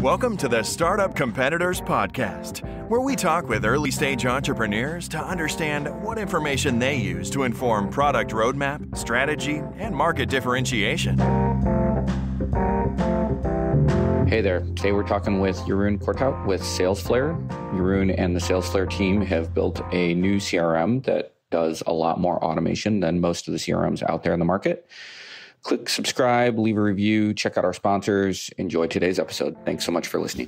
Welcome to the Startup Competitors Podcast, where we talk with early-stage entrepreneurs to understand what information they use to inform product roadmap, strategy, and market differentiation. Hey there. Today we're talking with Jeroen Corthout with Salesflare. Jeroen and the Salesflare team have built a new CRM that does a lot more automation than most of the CRMs out there in the market. Click subscribe, leave a review, check out our sponsors. Enjoy today's episode. Thanks so much for listening.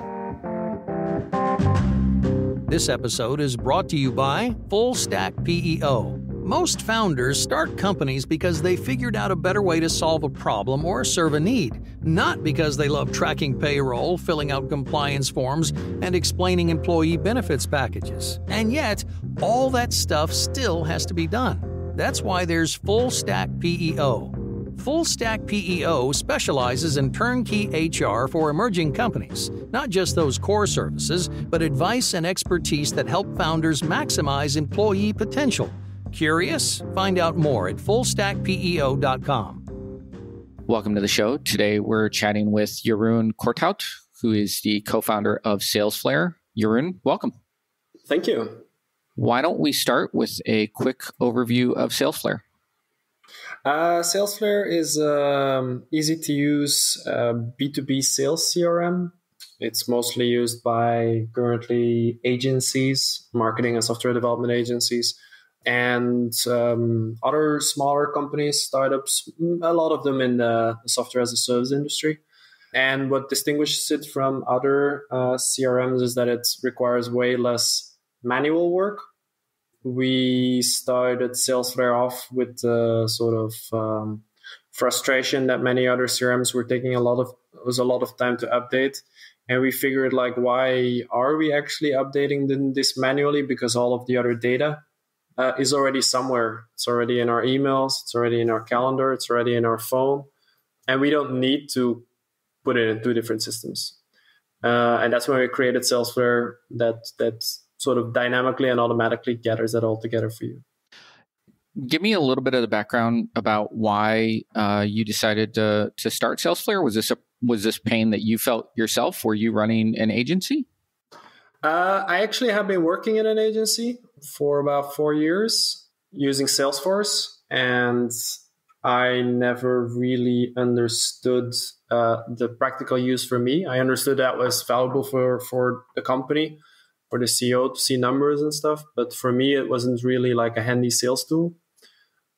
This episode is brought to you by Full Stack PEO. Most founders start companies because they figured out a better way to solve a problem or serve a need, not because they love tracking payroll, filling out compliance forms, and explaining employee benefits packages. And yet, all that stuff still has to be done. That's why there's Full Stack PEO. Full Stack PEO specializes in turnkey HR for emerging companies, not just those core services, but advice and expertise that help founders maximize employee potential. Curious? Find out more at fullstackpeo.com. Welcome to the show. Today we're chatting with Jeroen Corthout, who is the co-founder of Salesflare. Jeroen, welcome. Thank you. Why don't we start with a quick overview of Salesflare? Salesflare is easy to use B2B sales CRM. It's mostly used by currently agencies, marketing and software development agencies, and other smaller companies, startups, a lot of them in the software as a service industry. And what distinguishes it from other CRMs is that it requires way less manual work. We started Salesflare off with the sort of frustration that many other CRMs were taking a lot of time to update. And we figured, why are we actually updating this manually? Because all of the other data is already somewhere. It's already in our emails. It's already in our calendar. It's already in our phone. And we don't need to put it in two different systems. And that's when we created Salesflare that sort of dynamically and automatically gathers that all together for you. Give me a little bit of the background about why you decided to start Salesflare. Was this pain that you felt yourself? Were you running an agency? I actually have been working in an agency for about 4 years using Salesforce, and I never really understood the practical use for me. I understood that was valuable for the company, for the CEO to see numbers and stuff. But for me, it wasn't really like a handy sales tool.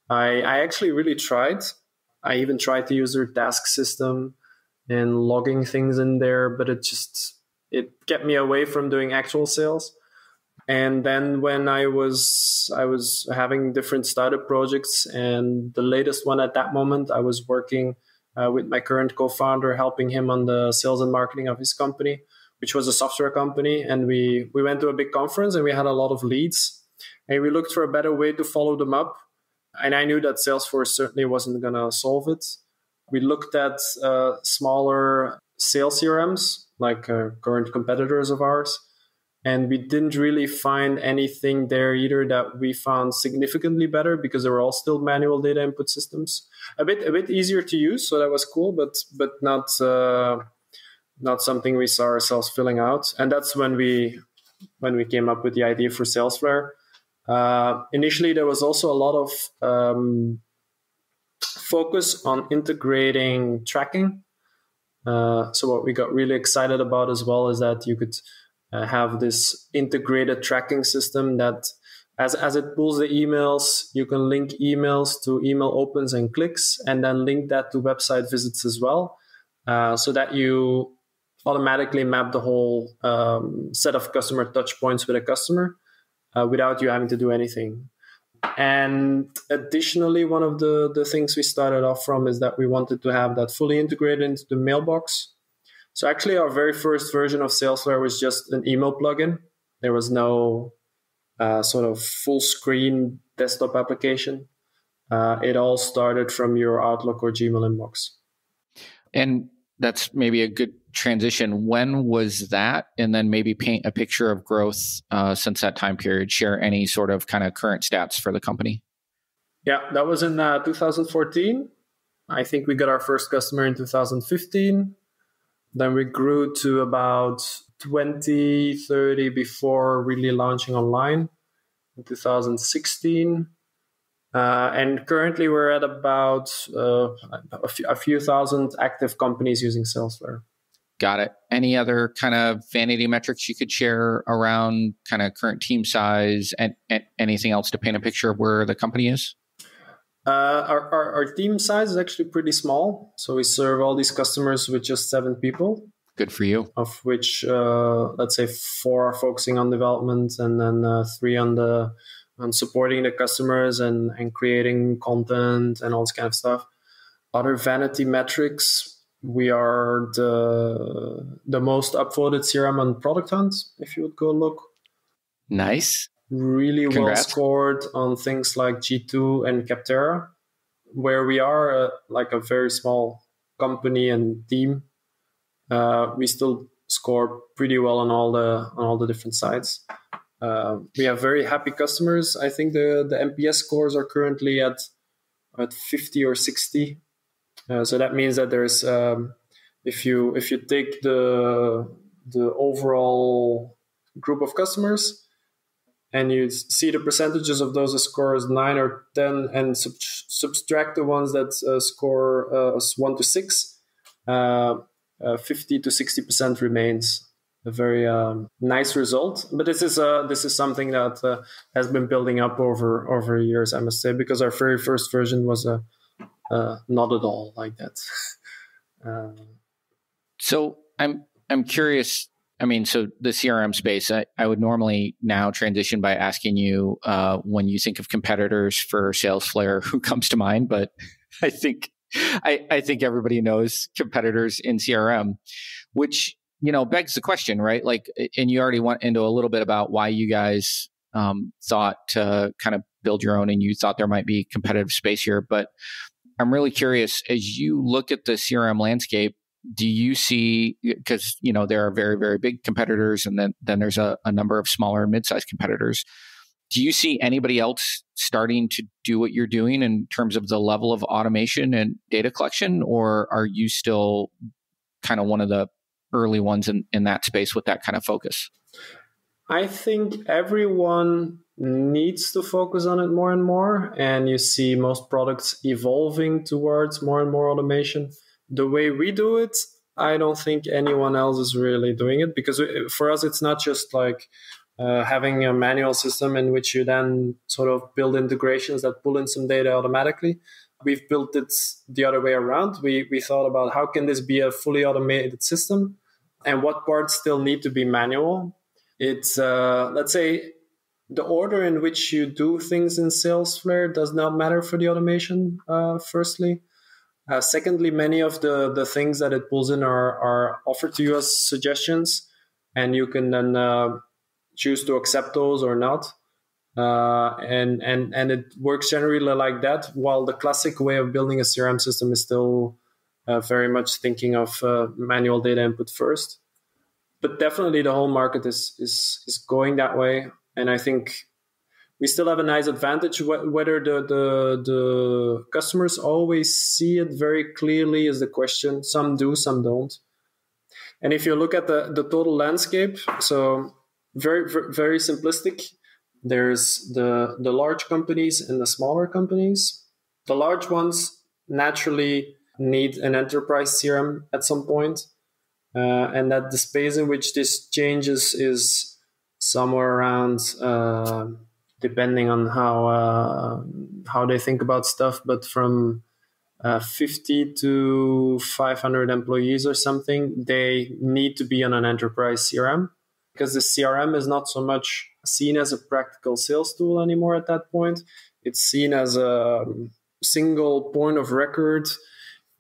I actually really tried. I even tried to use their task system and logging things in there, but it kept me away from doing actual sales. And then when I was having different startup projects, and the latest one at that moment, I was working with my current co-founder, helping him on the sales and marketing of his company, which was a software company. And we went to a big conference and we had a lot of leads. And we looked for a better way to follow them up. And I knew that Salesforce certainly wasn't going to solve it. We looked at smaller sales CRMs, like current competitors of ours. And we didn't really find anything there either that we found significantly better, because they were all still manual data input systems. A bit easier to use, so that was cool, but not something we saw ourselves filling out. And that's when we came up with the idea for Salesflare. Initially, there was also a lot of focus on integrating tracking. So what we got really excited about as well is that you could have this integrated tracking system that as it pulls the emails, you can link emails to email opens and clicks, and then link that to website visits as well, so that you automatically map the whole set of customer touch points with a customer without you having to do anything. And additionally, one of the things we started off from is that we wanted to have that fully integrated into the mailbox. So actually, our very first version of Salesflare was just an email plugin. There was no sort of full screen desktop application. It all started from your Outlook or Gmail inbox. And that's maybe a good transition. When was that? And then maybe paint a picture of growth since that time period. Share any sort of kind of current stats for the company. Yeah, that was in 2014. I think we got our first customer in 2015. Then we grew to about 20, 30 before really launching online in 2016. And currently we're at about a few thousand active companies using Salesflare. Got it. Any other kind of vanity metrics you could share around kind of current team size and anything else to paint a picture of where the company is? Our team size is actually pretty small. So we serve all these customers with just 7 people. Good for you. Of which, let's say 4 are focusing on development, and then 3 on supporting the customers and creating content and all this kind of stuff. Other vanity metrics, we are the most upvoted CRM on Product Hunt, if you would go look. Nice. Really Congrats. well scored on things like G2 and Capterra, where we are like a very small company and team. We still score pretty well on all the different sites. We have very happy customers. I think the NPS scores are currently at 50 or 60. So that means that there's if you take the overall group of customers and you see the percentages of those that score as 9 or 10 and subtract the ones that score as 1 to 6, 50 to 60% remains. A very nice result. But this is something that has been building up over years, I must say, because our very first version was not at all like that. So I'm curious. I mean, so the CRM space, I would normally now transition by asking you when you think of competitors for Salesflare, who comes to mind? But I think everybody knows competitors in CRM, which begs the question, right? Like, and you already went into a little bit about why you guys thought to kind of build your own, and you thought there might be competitive space here. But I'm really curious, as you look at the CRM landscape, do you see, because there are very, very big competitors, and then there's a number of smaller and mid-sized competitors. Do you see anybody else starting to do what you're doing in terms of the level of automation and data collection, or are you still kind of one of the early ones in that space with that kind of focus? I think everyone needs to focus on it more and more, and you see most products evolving towards more and more automation. The way we do it, I don't think anyone else is really doing it, because for us, it's not just like having a manual system in which you then sort of build integrations that pull in some data automatically. We've built it the other way around. We thought about how can this be a fully automated system and what parts still need to be manual. It's, let's say, the order in which you do things in Salesflare does not matter for the automation, firstly. Secondly, many of the things that it pulls in are offered to you as suggestions, and you can then choose to accept those or not. And it works generally like that, while the classic way of building a CRM system is still very much thinking of manual data input first. But definitely the whole market is going that way. And I think we still have a nice advantage. Whether the customers always see it very clearly is the question. Some do, some don't. And if you look at the total landscape, so very, very simplistic, there's the large companies and the smaller companies. The large ones naturally need an enterprise CRM at some point. And that the space in which this changes is somewhere around, depending on how they think about stuff, but from 50 to 500 employees or something, they need to be on an enterprise CRM, because the CRM is not so much seen as a practical sales tool anymore at that point. It's seen as a single point of record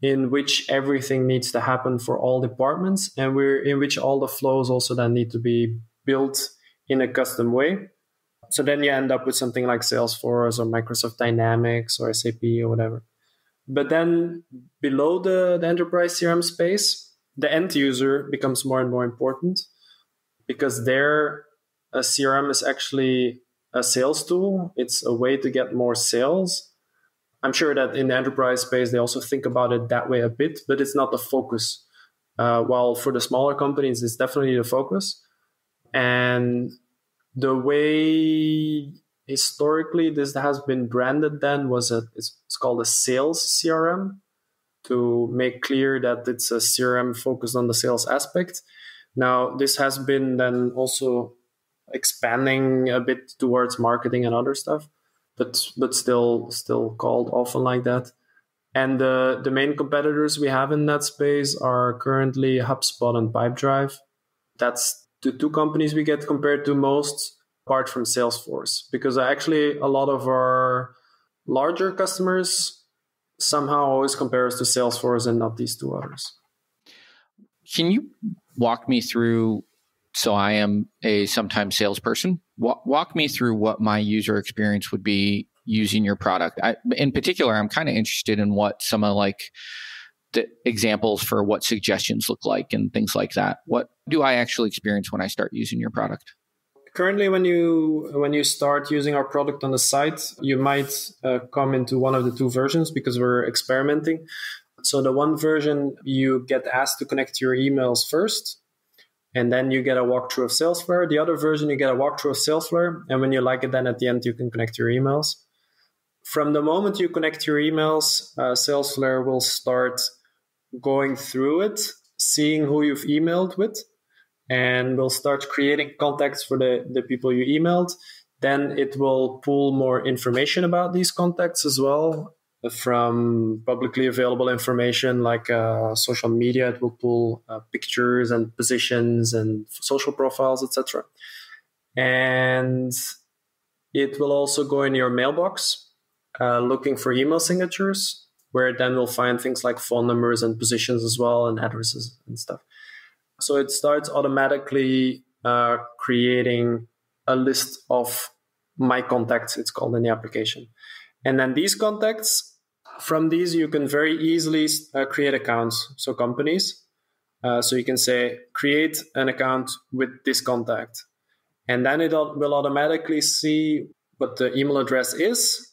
in which everything needs to happen for all departments, and in which all the flows also then need to be built in a custom way. So then you end up with something like Salesforce or Microsoft Dynamics or SAP or whatever. But then below the enterprise CRM space, the end user becomes more and more important, because their CRM is actually a sales tool. It's a way to get more sales. I'm sure that in the enterprise space, they also think about it that way a bit, but it's not the focus. While for the smaller companies, it's definitely the focus. And the way historically this has been branded then it's called a sales CRM, to make clear that it's a CRM focused on the sales aspect. Now, this has been then also expanding a bit towards marketing and other stuff, but still called often like that. And the main competitors we have in that space are currently HubSpot and Pipedrive. That's the two companies we get compared to most, apart from Salesforce, because actually a lot of our larger customers somehow always compare us to Salesforce and not these two others. Can you walk me through, so I am a sometimes salesperson, walk me through what my user experience would be using your product. In particular, I'm kind of interested in what some of like the examples for what suggestions look like and things like that. What do I actually experience when I start using your product? Currently, when you start using our product on the site, you might come into one of the two versions because we're experimenting. So the one version, you get asked to connect your emails first, and then you get a walkthrough of Salesflare. The other version, you get a walkthrough of Salesflare, and when you like it, then at the end, you can connect your emails. From the moment you connect your emails, Salesflare will start going through it, seeing who you've emailed with, and will start creating contacts for the people you emailed. Then it will pull more information about these contacts as well from publicly available information like social media. It will pull pictures and positions and social profiles, etc. And it will also go in your mailbox looking for email signatures, where it then will find things like phone numbers and positions as well, and addresses and stuff. So it starts automatically creating a list of my contacts, it's called in the application. And then these contacts, from these you can very easily create accounts, so companies. So you can say, create an account with this contact. And then it will automatically see what the email address is.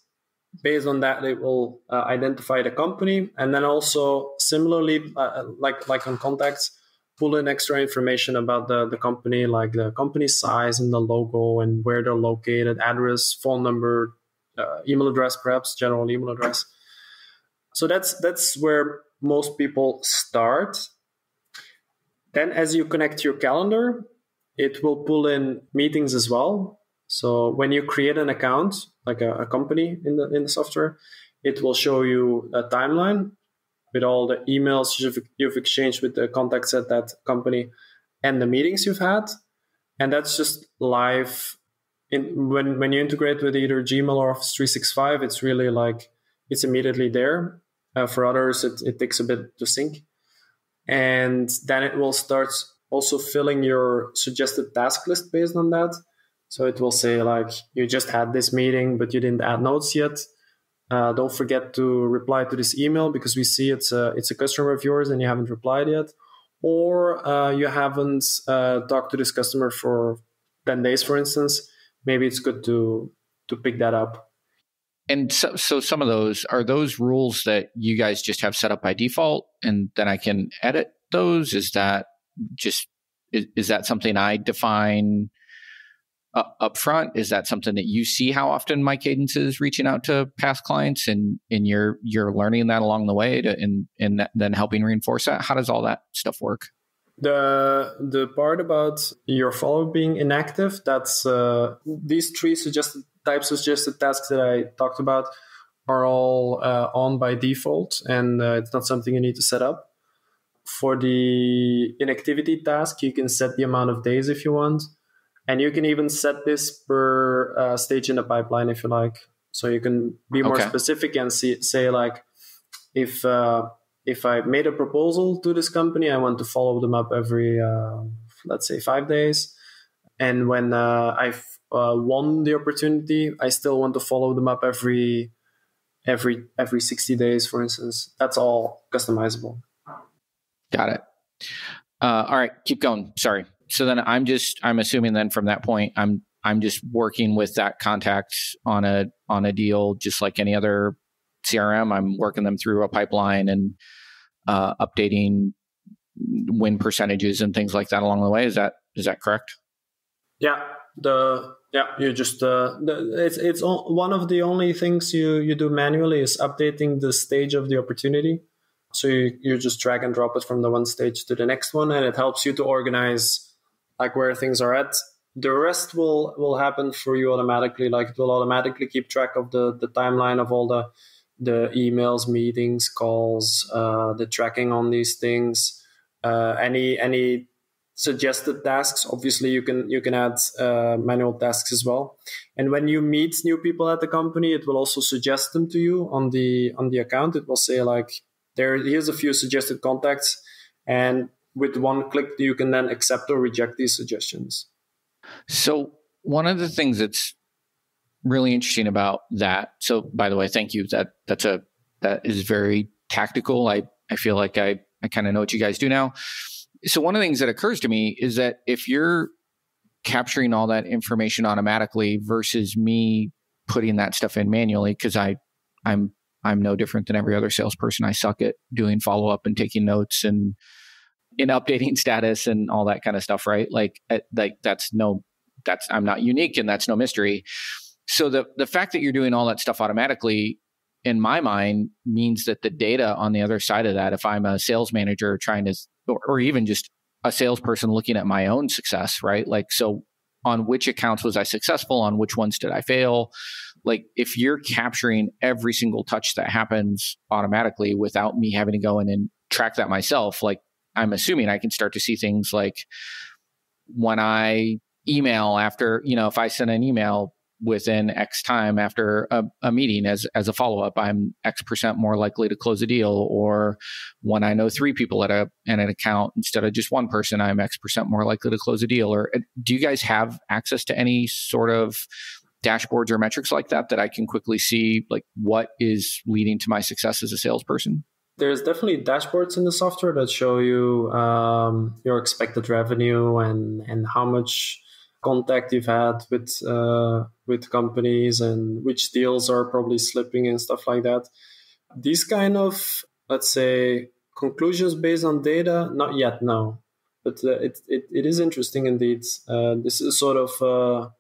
Based on that, it will identify the company. And then also similarly, like on contacts, pull in extra information about the company, like the company size and the logo and where they're located, address, phone number, email address, perhaps general email address. So that's where most people start. Then as you connect your calendar, it will pull in meetings as well. So when you create an account, like a company in the software, it will show you a timeline with all the emails you've exchanged with the contacts at that company and the meetings you've had. And that's just live. When you integrate with either Gmail or Office 365, it's really like it's immediately there. For others, it takes a bit to sync. And then it will start also filling your suggested task list based on that. So it will say like, you just had this meeting, but you didn't add notes yet. Don't forget to reply to this email because we see it's a customer of yours and you haven't replied yet. Or you haven't talked to this customer for 10 days, for instance. Maybe it's good to pick that up. And so some of those, are those rules that you guys just have set up by default and then I can edit those? Is that something I define up front? Is that something that you see how often my cadence is reaching out to past clients and you're learning that along the way and then helping reinforce that? How does all that stuff work? The part about your follower being inactive, that's these three suggested tasks that I talked about are all on by default, and it's not something you need to set up. For the inactivity task, you can set the amount of days if you want. And you can even set this per stage in the pipeline if you like. So you can be more specific and say like, if I made a proposal to this company, I want to follow them up every, let's say 5 days. And when I've won the opportunity, I still want to follow them up every 60 days, for instance. That's all customizable. Got it. All right, keep going. Sorry. So then I'm assuming then from that point, I'm just working with that contact on a deal, just like any other CRM, I'm working them through a pipeline and updating win percentages and things like that along the way. Is that correct? Yeah. You just it's one of the only things you do manually is updating the stage of the opportunity. So you just drag and drop it from the one stage to the next one, and it helps you to organize like where things are at. The rest will happen for you automatically. Like it will automatically keep track of the timeline of all the emails, meetings, calls, the tracking on these things, any suggested tasks. Obviously, you can add manual tasks as well. And when you meet new people at the company, it will also suggest them to you on the account. It will say like, here's a few suggested contacts, and with one click, you can then accept or reject these suggestions. So one of the things that's really interesting about that. So by the way, thank you. That is very tactical. I feel like I kind of know what you guys do now. So one of the things that occurs to me is that if you're capturing all that information automatically versus me putting that stuff in manually, because I'm no different than every other salesperson. I suck at doing follow-up and taking notes and in updating status and all that kind of stuff, right? Like I'm not unique and that's no mystery. So the fact that you're doing all that stuff automatically, in my mind, means that the data on the other side of that, if I'm a sales manager trying to, or even just a salesperson looking at my own success, right? Like, so on which accounts was I successful? On which ones did I fail? Like, if you're capturing every single touch that happens automatically without me having to go in and track that myself, like, I'm assuming I can start to see things like when I email after, if I send an email within X time after a meeting as a follow-up, I'm X% more likely to close a deal. Or when I know 3 people at an account instead of just one person, I'm X% more likely to close a deal. Or do you guys have access to any sort of dashboards or metrics like that I can quickly see, like, what is leading to my success as a salesperson? There's definitely dashboards in the software that show you your expected revenue and how much contact you've had with companies and which deals are probably slipping and stuff like that. These kind of, let's say, conclusions based on data, not yet, no. But it is interesting indeed. This is sort of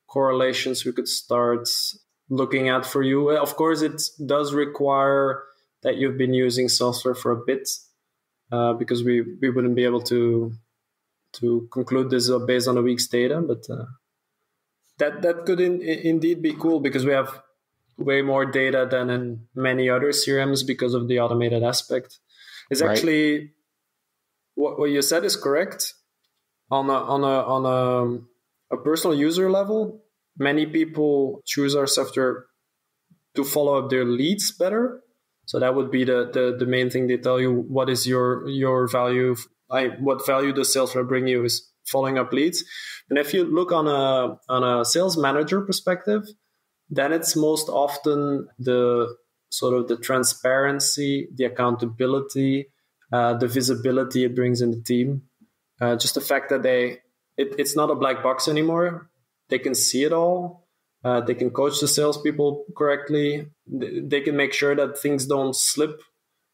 correlations we could start looking at for you. Of course, it does require that you've been using Salesflare for a bit, because we wouldn't be able to conclude this based on a week's data. But that could indeed be cool, because we have way more data than in many other CRMs because of the automated aspect. It's right. Actually, what you said is correct. On a personal user level, many people choose our software to follow up their leads better. So that would be the main thing they tell you. What is your value? What value does Salesflare bring you is following up leads. And if you look on a sales manager perspective, then it's most often the sort of the transparency, the accountability, the visibility it brings in the team. Just the fact that it's not a black box anymore. They can see it all. They can coach the salespeople correctly. They can make sure that things don't slip,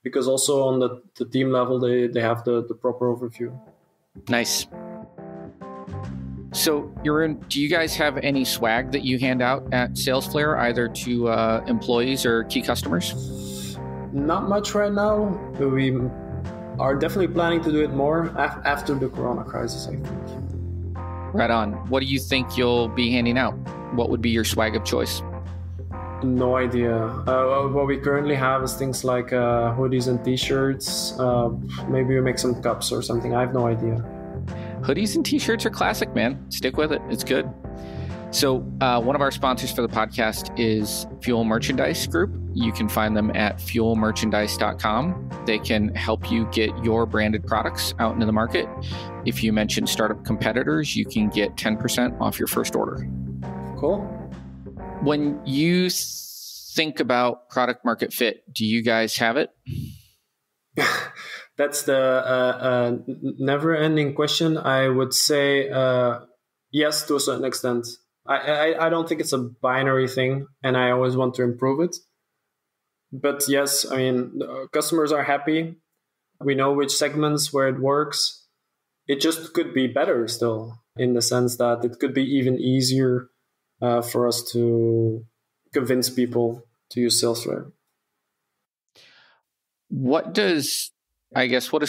because also on the team level, they have the proper overview. Nice. So, Jeroen, do you guys have any swag that you hand out at Salesflare, either to employees or key customers? Not much right now. We are definitely planning to do it more after the Corona crisis, I think. Right on. What do you think you'll be handing out? What would be your swag of choice? No idea. What we currently have is things like hoodies and t-shirts. Maybe we make some cups or something. I have no idea. Hoodies and t-shirts are classic, man. Stick with it. It's good. So one of our sponsors for the podcast is Fuel Merchandise Group. You can find them at fuelmerchandise.com. They can help you get your branded products out into the market. If you mention startup competitors, you can get 10% off your first order. Cool. When you think about product market fit, do you guys have it? That's the never-ending question. I would say yes, to a certain extent. I don't think it's a binary thing, and I always want to improve it. But yes, I mean, customers are happy. We know which segments where it works. It just could be better still, in the sense that it could be even easier for us to convince people to use Salesflare. What does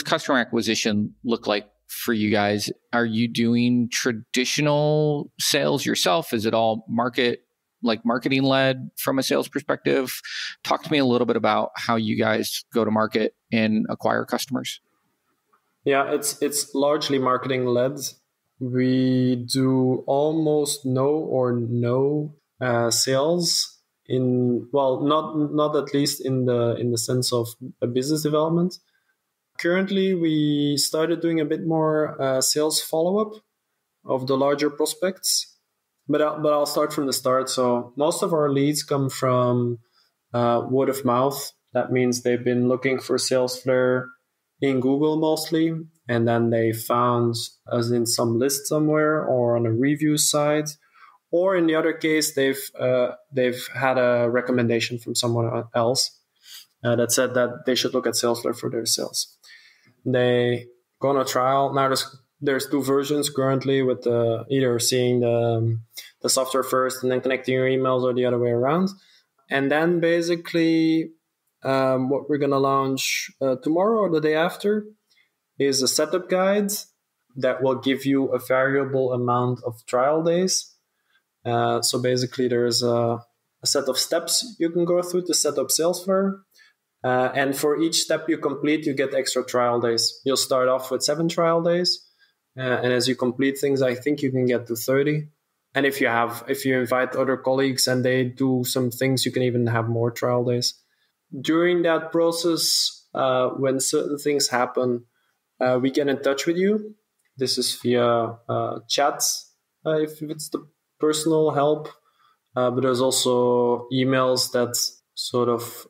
customer acquisition look like for you guys? Are you doing traditional sales yourself? Is it all marketing led from a sales perspective? Talk to me a little bit about how you guys go to market and acquire customers. Yeah, it's largely marketing led. We do almost no sales not at least in the sense of a business development. Currently, we started doing a bit more sales follow-up of the larger prospects, but I'll start from the start. So most of our leads come from word of mouth. That means they've been looking for Salesflare in Google mostly, and then they found us in some list somewhere or on a review site, or in the other case, they've had a recommendation from someone else that said that they should look at Salesflare for their sales. They go on a trial. Now there's two versions currently, with either seeing the software first and then connecting your emails, or the other way around. And then basically what we're going to launch tomorrow or the day after is a setup guide that will give you a variable amount of trial days. So basically there's a set of steps you can go through to set up Salesflare. And for each step you complete, you get extra trial days. You'll start off with 7 trial days. And as you complete things, I think you can get to 30. And if you invite other colleagues and they do some things, you can even have more trial days. During that process, when certain things happen, we get in touch with you. This is via chat, if it's the personal help. But there's also emails that sort of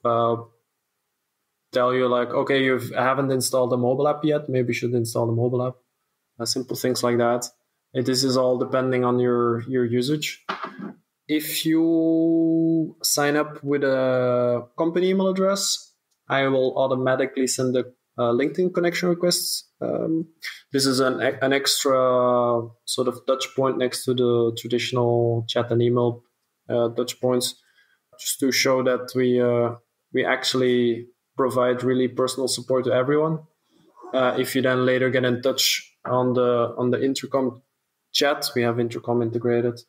tell you like, okay, you haven't installed the mobile app yet. Maybe you should install the mobile app. Simple things like that. And this is all depending on your usage. If you sign up with a company email address, I will automatically send the LinkedIn connection requests. This is an extra sort of touch point next to the traditional chat and email touch points, just to show that we actually provide really personal support to everyone. If you then later get in touch on the intercom chat, we have intercom integrated.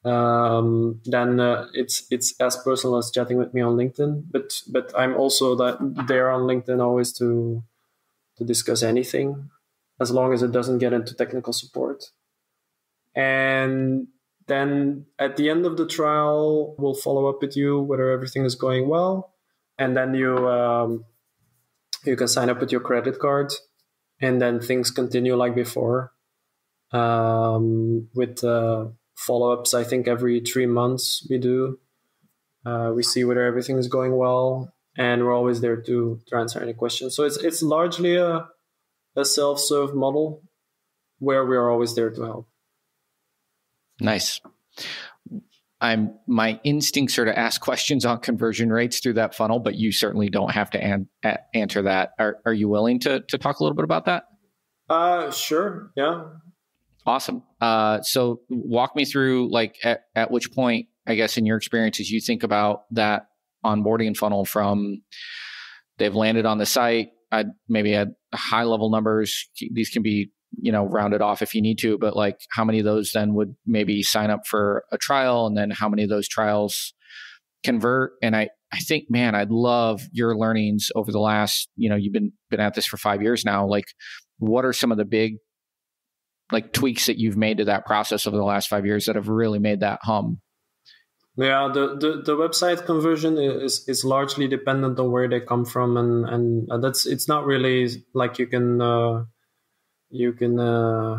Then it's as personal as chatting with me on LinkedIn. But I'm also there on LinkedIn always to discuss anything, as long as it doesn't get into technical support. And then at the end of the trial, we'll follow up with you whether everything is going well, and then you can sign up with your credit card, and then things continue like before. With follow-ups, I think every 3 months we do. We see whether everything is going well, and we're always there to answer any questions. So it's largely a self-serve model where we are always there to help. Nice. My instincts are to ask questions on conversion rates through that funnel, but you certainly don't have to answer that. Are you willing to talk a little bit about that? Sure. Yeah. Awesome. So walk me through, like, at which point, I guess, in your experiences, you think about that onboarding funnel from they've landed on the site, maybe at high level numbers. These can be, rounded off if you need to, but like how many of those then would maybe sign up for a trial, and then how many of those trials convert? And I think, man, I'd love your learnings over the last, you've been at this for 5 years now. Like, what are some of the big tweaks that you've made to that process over the last 5 years that have really made that hum? Yeah, the website conversion is largely dependent on where they come from, and it's not really like you can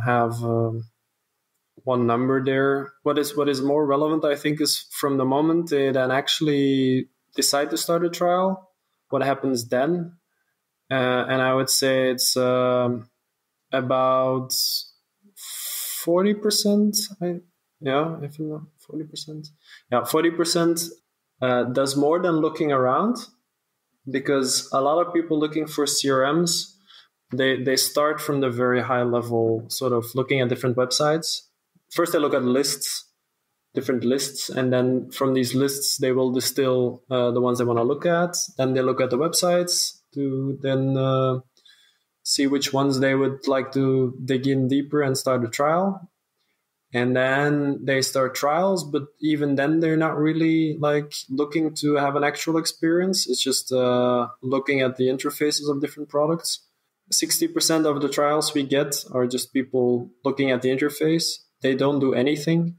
have one number there. What is more relevant, I think, is from the moment they then actually decide to start a trial, what happens then? And I would say it's about 40%. 40%. Yeah, 40% does more than looking around. because a lot of people looking for CRMs, they start from the very high level, sort of looking at different websites. First, they look at lists, different lists, and then from these lists, they will distill the ones they want to look at. Then they look at the websites to then see which ones they would like to dig in deeper and start a trial. And then they start trials, but even then they're not really like looking to have an actual experience. It's just looking at the interfaces of different products. 60% of the trials we get are just people looking at the interface. They don't do anything.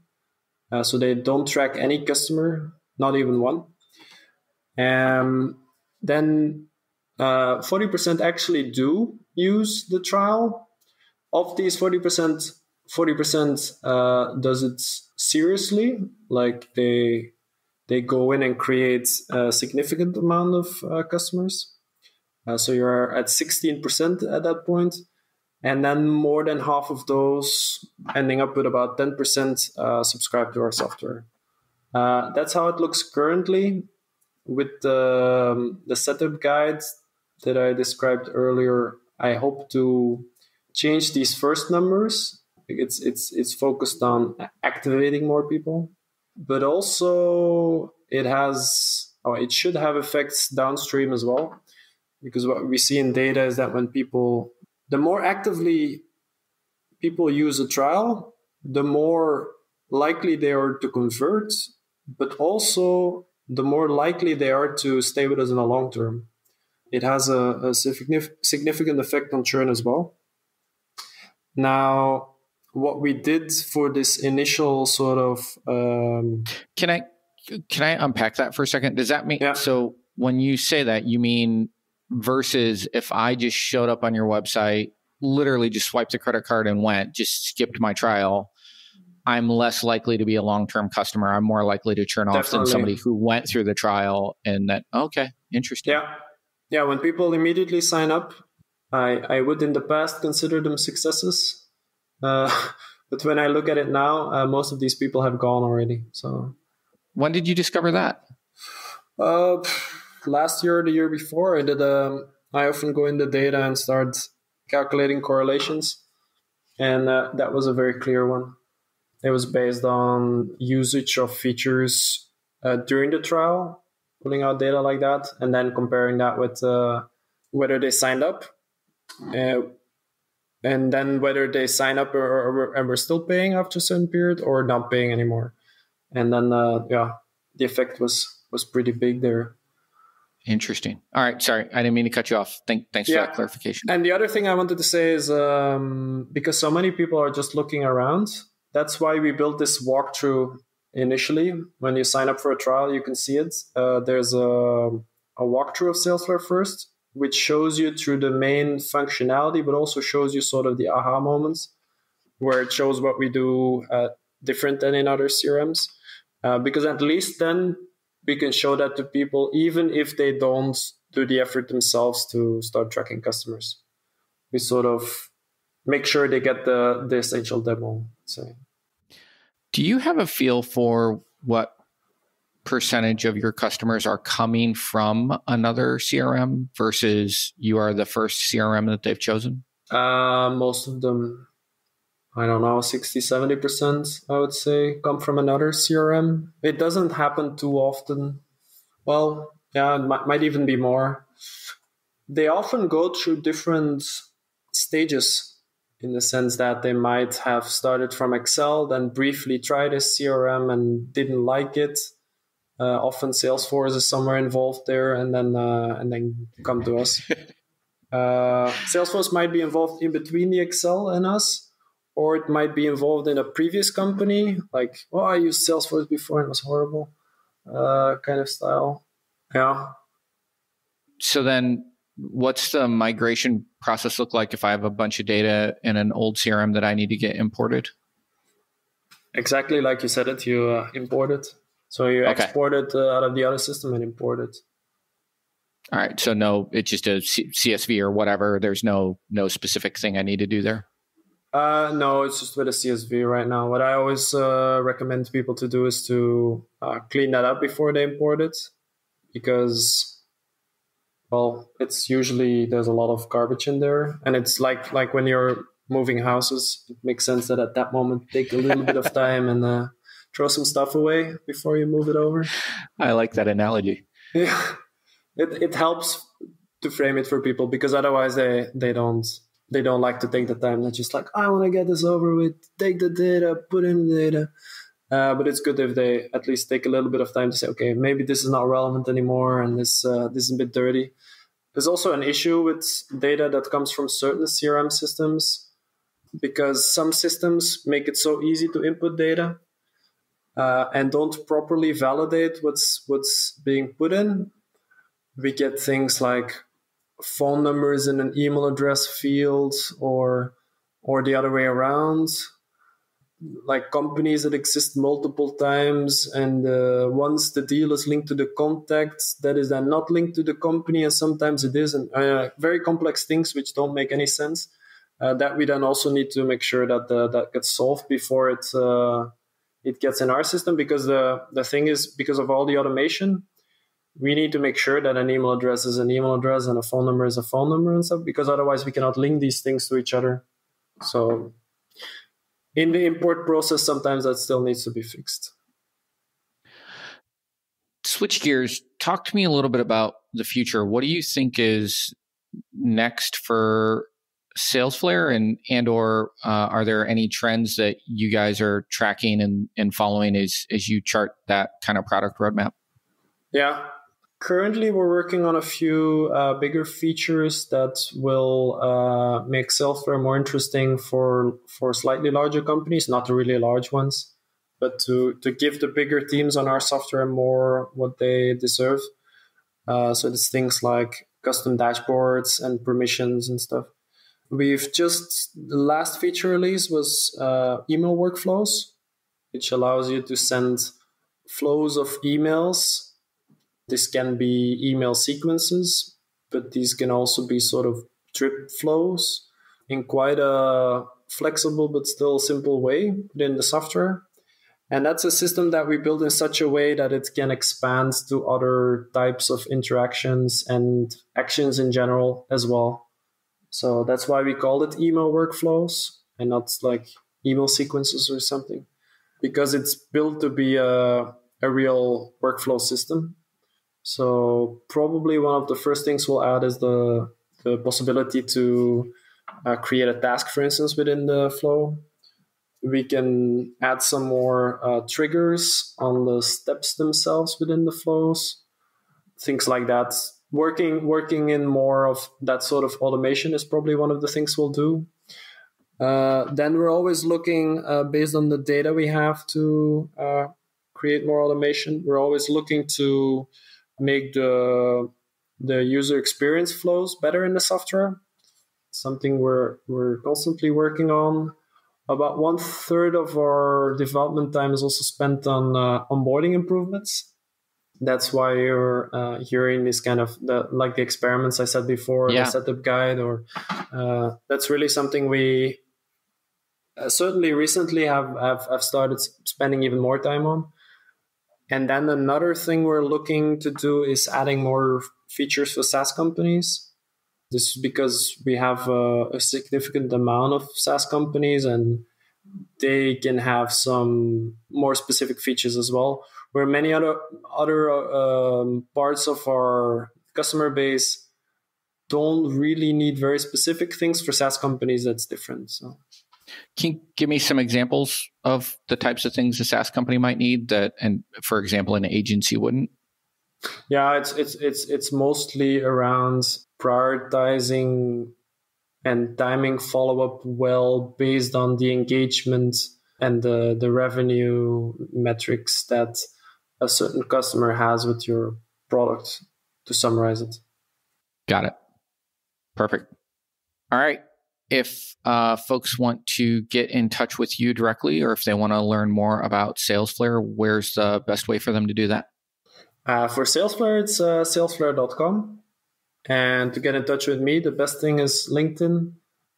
So they don't track any customer, not even one. Then 40% actually do use the trial. Of these 40%, 40% does it seriously, like they go in and create a significant amount of customers. So you're at 16% at that point. And then more than half of those, ending up with about 10%, subscribe to our software. That's how it looks currently. With the setup guide that I described earlier, I hope to change these first numbers. It's focused on activating more people, but also it should have effects downstream as well, because what we see in data is that when the more actively people use a trial, the more likely they are to convert, but also the more likely they are to stay with us in the long term. It has a significant effect on churn as well. Now, what we did for this initial sort of... Can I unpack that for a second? Does that mean... Yeah. So when you say that, you mean versus if I just showed up on your website, literally just swiped the credit card and just skipped my trial, I'm less likely to be a long-term customer. I'm more likely to churn off than somebody who went through the trial and that, okay, interesting. Yeah. When people immediately sign up, I would in the past consider them successes. But when I look at it now, most of these people have gone already. So, when did you discover that? Last year or the year before, I often go in the data and start calculating correlations. And that was a very clear one. It was based on usage of features during the trial, pulling out data like that, and then comparing that with whether they signed up, and then whether they sign up and were still paying after a certain period or not paying anymore. And then, the effect was pretty big there. Interesting. All right. Sorry, I didn't mean to cut you off. Thanks for that clarification. And the other thing I wanted to say is because so many people are just looking around, that's why we built this walkthrough initially. When you sign up for a trial, you can see it. There's a walkthrough of Salesflare first, which shows you through the main functionality, but also shows you sort of the aha moments, where it shows what we do different than in other CRMs. Because at least then we can show that to people, even if they don't do the effort themselves to start tracking customers. We sort of make sure they get the essential demo. So, do you have a feel for what percentage of your customers are coming from another CRM versus you are the first CRM that they've chosen? Most of them, I don't know, 60, 70%, I would say, come from another CRM. It doesn't happen too often. Well, yeah, it might even be more. They often go through different stages, in the sense that they might have started from Excel, then briefly tried a CRM and didn't like it. Often Salesforce is somewhere involved there, and then come to us. Salesforce might be involved in between the Excel and us, or it might be involved in a previous company, like, I used Salesforce before and it was horrible, kind of style. Yeah. So then what's the migration process look like if I have a bunch of data in an old CRM that I need to get imported? Exactly like you said it, you import it. So you export it out of the other system and import it. All right. So no, it's just a CSV or whatever. There's no specific thing I need to do there? No, it's just with a CSV right now. What I always recommend people to do is to clean that up before they import it, because well, it's usually there's a lot of garbage in there, and it's like when you're moving houses, it makes sense that at that moment take a little bit of time and throw some stuff away before you move it over. I like that analogy. Yeah, it helps to frame it for people, because otherwise they don't like to take the time. They're just like, I want to get this over with, take the data, put in the data. But it's good if they at least take a little bit of time to say, okay, maybe this is not relevant anymore, and this is a bit dirty. There's also an issue with data that comes from certain CRM systems, because some systems make it so easy to input data and don't properly validate what's being put in. We get things like phone numbers in an email address field, or the other way around, like companies that exist multiple times, and once the deal is linked to the contacts, that is then not linked to the company, and sometimes it is, and very complex things which don't make any sense, that we then also need to make sure that that gets solved before it gets in our system, because the thing is, because of all the automation, we need to make sure that an email address is an email address and a phone number is a phone number and stuff, because otherwise we cannot link these things to each other. So in the import process, sometimes that still needs to be fixed. Switch gears. Talk to me a little bit about the future. What do you think is next for Salesflare, and or are there any trends that you guys are tracking and following as you chart that kind of product roadmap? Yeah. Currently, we're working on a few bigger features that will make Salesflare more interesting for slightly larger companies, not the really large ones, but to give the bigger teams on our software more what they deserve. So it's things like custom dashboards and permissions and stuff. The last feature release was email workflows, which allows you to send flows of emails. This can be email sequences, but these can also be sort of drip flows in quite a flexible but still simple way within the software. And that's a system that we build in such a way that it can expand to other types of interactions and actions in general as well. So that's why we call it email workflows and not like email sequences or something, because it's built to be a real workflow system. So probably one of the first things we'll add is the possibility to create a task, for instance, within the flow. We can add some more triggers on the steps themselves within the flows, things like that. Working in more of that sort of automation is probably one of the things we'll do. Then we're always looking, based on the data we have, to create more automation. We're always looking to make the user experience flows better in the software. Something we're constantly working on. About 1/3 of our development time is also spent on onboarding improvements. That's why you're hearing this kind of the experiments I said before, the setup guide, or that's really something we certainly recently have started spending even more time on. And then another thing we're looking to do is adding more features for SaaS companies. This is because we have a significant amount of SaaS companies, and they can have some more specific features as well, where many other parts of our customer base don't really need very specific things. For SaaS companies, that's different. So, can you give me some examples of the types of things a SaaS company might need that, and for example, an agency wouldn't? Yeah, it's mostly around prioritizing and timing follow-up well based on the engagement and the revenue metrics that a certain customer has with your product, to summarize it. Got it. Perfect. All right. If folks want to get in touch with you directly, or if they want to learn more about Salesflare, where's the best way for them to do that? For Salesflare, it's salesflare.com. And to get in touch with me, the best thing is LinkedIn.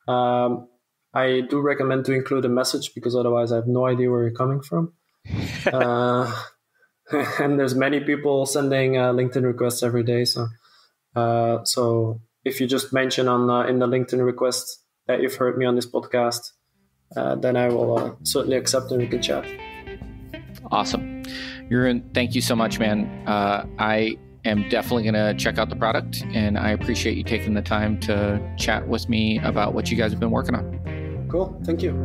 I do recommend to include a message, because otherwise I have no idea where you're coming from. And there's many people sending LinkedIn requests every day. So So if you just mention in the LinkedIn request that you've heard me on this podcast, then I will certainly accept and we can chat. Awesome. Jeroen, thank you so much, man. I am definitely going to check out the product, and I appreciate you taking the time to chat with me about what you guys have been working on. Cool. Thank you.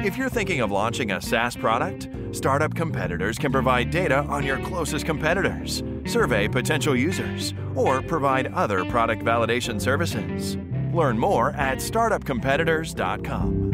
If you're thinking of launching a SaaS product, Startup Competitors can provide data on your closest competitors, survey potential users, or provide other product validation services. Learn more at startupcompetitors.com.